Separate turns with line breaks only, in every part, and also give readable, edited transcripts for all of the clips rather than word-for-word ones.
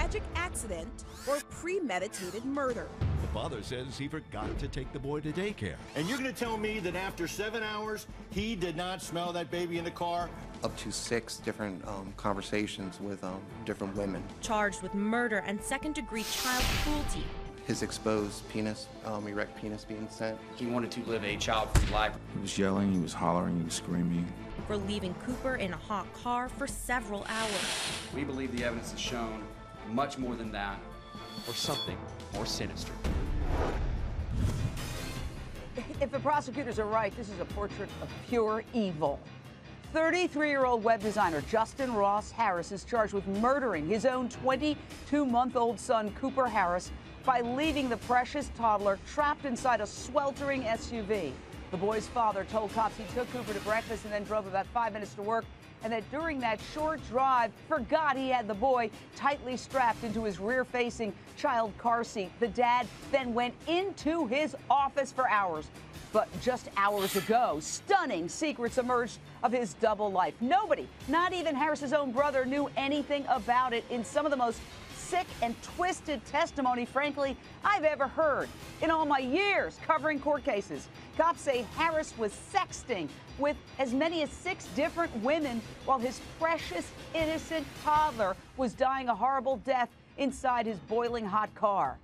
tragic accident or premeditated murder.
The father says he forgot to take the boy to daycare.
And you're going to tell me that after 7 hours, he did not smell that baby in the car?
Up to 6 different conversations with different women.
Charged with murder and second-degree child cruelty.
His exposed penis, erect penis being sent.
He wanted to live a child-free life.
He was yelling, he was hollering, he was screaming.
For leaving Cooper in a hot car for several hours.
We believe the evidence has shown much more than that.
Or something more sinister.
If the prosecutors are right, this is a portrait of pure evil. 33-year-old web designer Justin Ross Harris is charged with murdering his own 22-month-old son, Cooper Harris, by leaving the precious toddler trapped inside a sweltering SUV. The boy's father told cops he took Cooper to breakfast and then drove about 5 minutes to work, and that during that short drive, forgot he had the boy tightly strapped into his rear-facing child car seat. The dad then went into his office for hours. But just hours ago, stunning secrets emerged of his double life. Nobody, not even Harris's own brother, knew anything about it in some of the most sick and twisted testimony, frankly, I've ever heard in all my years covering court cases. Cops say Harris was sexting with as many as 6 different women while his precious, innocent toddler was dying a horrible death inside his boiling hot car.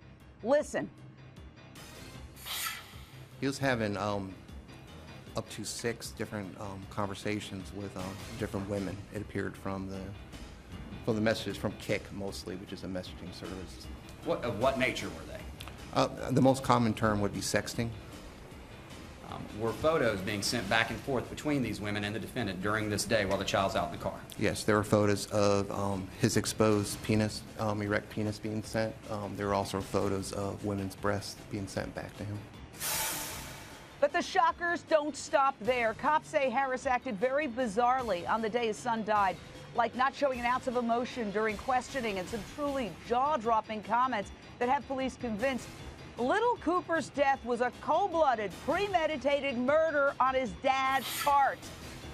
Listen.
He was having up to 6 different conversations with different women. It appeared from the messages from Kik mostly, which is a messaging service.
Of what nature were they?
The most common term would be sexting.
Were photos being sent back and forth between these women and the defendant during this day while the child's out in the car?
Yes, there were photos of his exposed penis, erect penis being sent. There were also photos of women's breasts being sent back to him.
But the shockers don't stop there. Cops say Harris acted very bizarrely on the day his son died, like not showing an ounce of emotion during questioning and some truly jaw-dropping comments that have police convinced little Cooper's death was a cold-blooded, premeditated murder on his dad's part.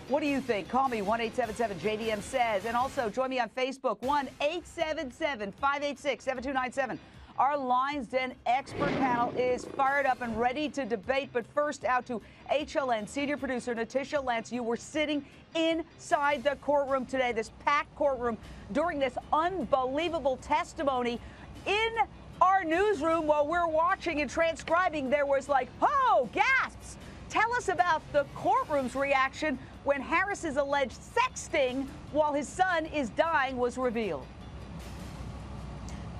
What do you think? Call me, 1-877-JDM-SAYS. And also join me on Facebook, 1-877-586-7297. Our Lines Den expert panel is fired up and ready to debate. But first, out to HLN senior producer Natisha Lance. You were sitting inside the courtroom today, this packed courtroom, during this unbelievable testimony. In our newsroom, while we're watching and transcribing, there was like, oh, gasps. Tell us about the courtroom's reaction when Harris's alleged sexting while his son is dying was revealed.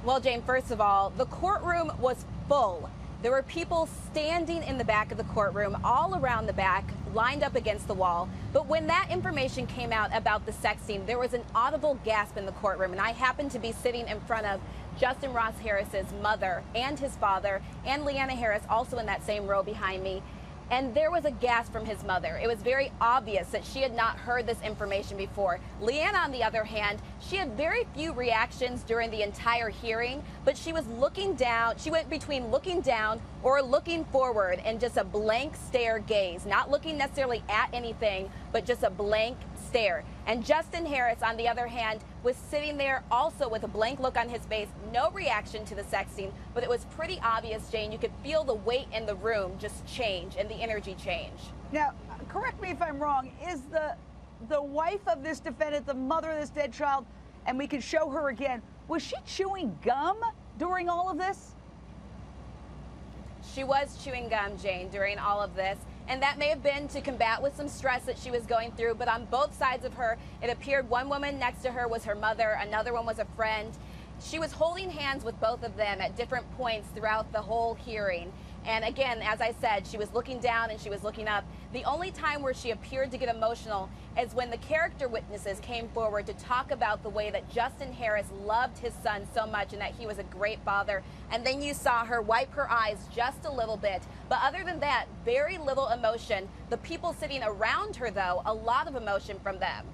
Well, Jane, first of all, the courtroom was full. There were people standing in the back of the courtroom, all around the back, lined up against the wall. But when that information came out about the sexting, there was an audible gasp in the courtroom. And I happened to be sitting in front of Justin Ross Harris's mother and his father, and Leanna Harris, also in that same row behind me. And there was a gasp from his mother. It was very obvious that she had not heard this information before. Leanna, on the other hand, she had very few reactions during the entire hearing, but she was looking down. She went between looking down or looking forward and just a blank stare gaze, not looking necessarily at anything, but just a blank stare. And Justin Harris, on the other hand, was sitting there also with a blank look on his face, no reaction to the sexting, but it was pretty obvious, Jane. You could feel the weight in the room just change and the energy change.
Now, correct me if I'm wrong, is the wife of this defendant, the mother of this dead child, and we can show her again, was she chewing gum during all of this?
She was chewing gum, Jane, during all of this. And that may have been to combat with some stress that she was going through. But on both sides of her, it appeared one woman next to her was her mother. Another one was a friend. She was holding hands with both of them at different points throughout the whole hearing. And again, as I said, she was looking down and she was looking up. The only time where she appeared to get emotional is when the character witnesses came forward to talk about the way that Justin Harris loved his son so much and that he was a great father. And then you saw her wipe her eyes just a little bit. But other than that, very little emotion. The people sitting around her, though, a lot of emotion from them.